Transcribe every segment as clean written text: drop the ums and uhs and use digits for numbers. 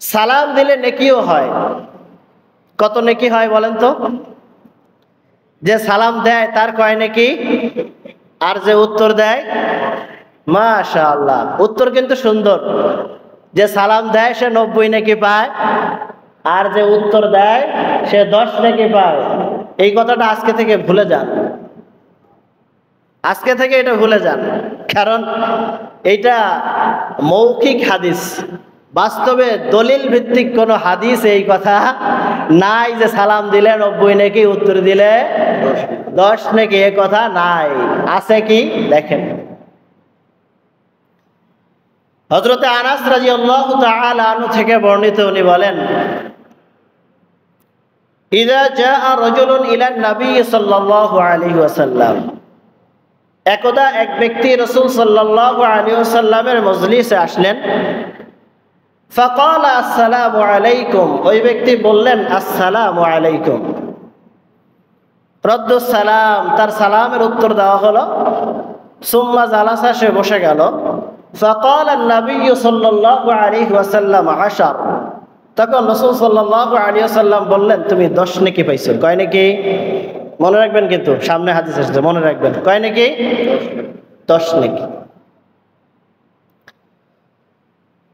সালাম দিলে নেকিও হয়। কত নেকি হয় বলেন তো? যে সালাম দেয় তার কয় নেকি, আর যে উত্তর দেয়, মাশাআল্লাহ, উত্তর কিন্তু সুন্দর। যে সালাম দেয় সে 90 নেকি পায়, আর যে উত্তর দেয় সে 10 নেকি পায়। এই কথাটা আজকে থেকে ভুলে যান, আজকে থেকে এটা ভুলে যান। কারণ এইটা মৌখিক হাদিস, বাস্তবে দলিল ভিত্তিক কোনো হাদিস এই কথা নাই যে সালাম দিলে 90 নেকি, উত্তর দিলে 10 নেকি, এ কথা নাই। আছে কি দেখেন। হযরতে আনাস রাদিয়াল্লাহু তাআলা আনহু থেকে বর্ণিত, উনি বলেন, ইযা জাআ রাজুলুন ইলান নবী সাল্লাল্লাহু আলাইহি ওয়াসাল্লাম, একদা এক ব্যক্তি রাসূল সাল্লাল্লাহু আলাইহি ওয়াসাল্লামের মজলিসে আসলেন। ফাকালা আসসালামু আলাইকুম, ওই ব্যক্তি বললেন আসসালামু আলাইকুম। রদ্দুস সালাম, তার সালামের উত্তর দেওয়া হলো। সুম্মা জালাসা, সে বসে গেল। ফাকালা নবী সাল্লাল্লাহু আলাইহি ওয়াসাল্লাম আশার, তখন রাসূল সাল্লাল্লাহু আলাইহি ওয়াসাল্লাম বললেন, তুমি 10 নেকি পাইছো। কয় নেকি? মনে রাখবেন, কিন্তু সামনে হাদিস আসছে, মনে রাখবেন। কয় নেকি? 10 নেকি।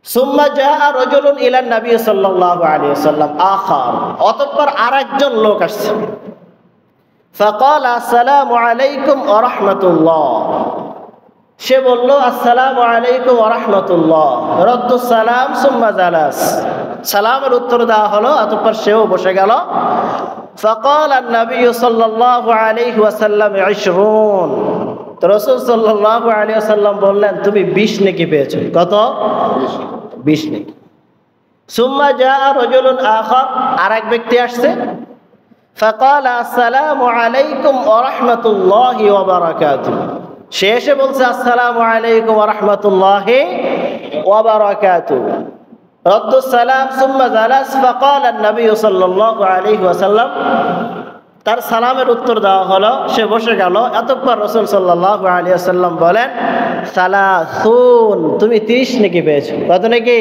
সুম্মা জাআ রাজুলুন ইলা নবী সাল্লাল্লাহু আলাইহি ওয়াসাল্লাম আখার, অতঃপর আরেকজন লোক আসছে। ফাকালা আসসালামু আলাইকুম ওয়া রাহমাতুল্লাহ, সে বলল আসসালামু আলাইকুম ওয়া রাহমাতুল্লাহ। রদ্দুস সালাম সুম্মা জালাস, সালামের উত্তর দেওয়া হলো, অতঃপর সেও বসে গেল। ফাকালা নবী সাল্লাল্লাহু আলাইহি ওয়াসাল্লাম 20, তো রাসূল সাল্লাল্লাহু আলাইহি ওয়াসাল্লাম বললেন, তুমি 20 নেকি পেয়েছো। কত? 20 নেকি। সুম্মা জাআ রাজুলুন আখার, আরেক ব্যক্তি আসছে। ফাকালা আসসালামু আলাইকুম ওয়া রাহমাতুল্লাহি ওয়া বারাকাতুহু, সে এসে বলছে আসসালামু আলাইকুম ওয়া রাহমাতুল্লাহি ওয়া বারাকাতুহু। রদ্দুস সালাম সুম্মা জালাস। ফাকালা নবী সাল্লাল্লাহু আলাইহি ওয়াসাল্লাম, তার সালামের উত্তর দেওয়া হলো, সে বসে গেল। এতঃপর রাসূল সাল্লাল্লাহু আলাইহি ওয়াসাল্লাম বলেন, সালাসুন, তুমি 30 নেকি পেয়েছো। কত নেকি?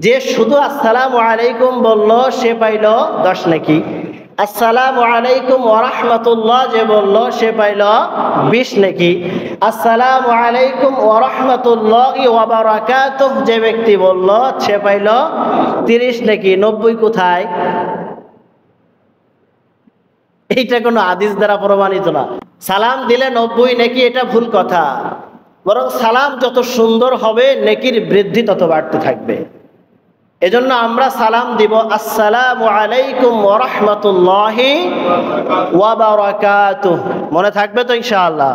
যে শুধু আসসালামু আলাইকুম বলল সে পাইল 10 নেকি। আসসালামু আলাইকুম ওয়া রাহমাতুল্লাহ যে বলল সে পাইল 20 নেকি। আসসালামু আলাইকুম ওয়া রাহমাতুল্লাহি ওয়া বারাকাতুহু যে ব্যক্তি বলল সে পাইল 30 নেকি। 90 কোথায়? এইটা কোনো হাদিস দ্বারা প্রমাণিত না। সালাম দিলে 90 নেকি, এটা ভুল কথা। বরং সালাম যত সুন্দর হবে নেকির বৃদ্ধি তত বাড়তে থাকবে। এজন্য আমরা সালাম দিব আসসালামু আলাইকুম ওয়া রাহমাতুল্লাহি ওয়া বারাকাতুহু। মনে থাকবে তো ইনশাআল্লাহ।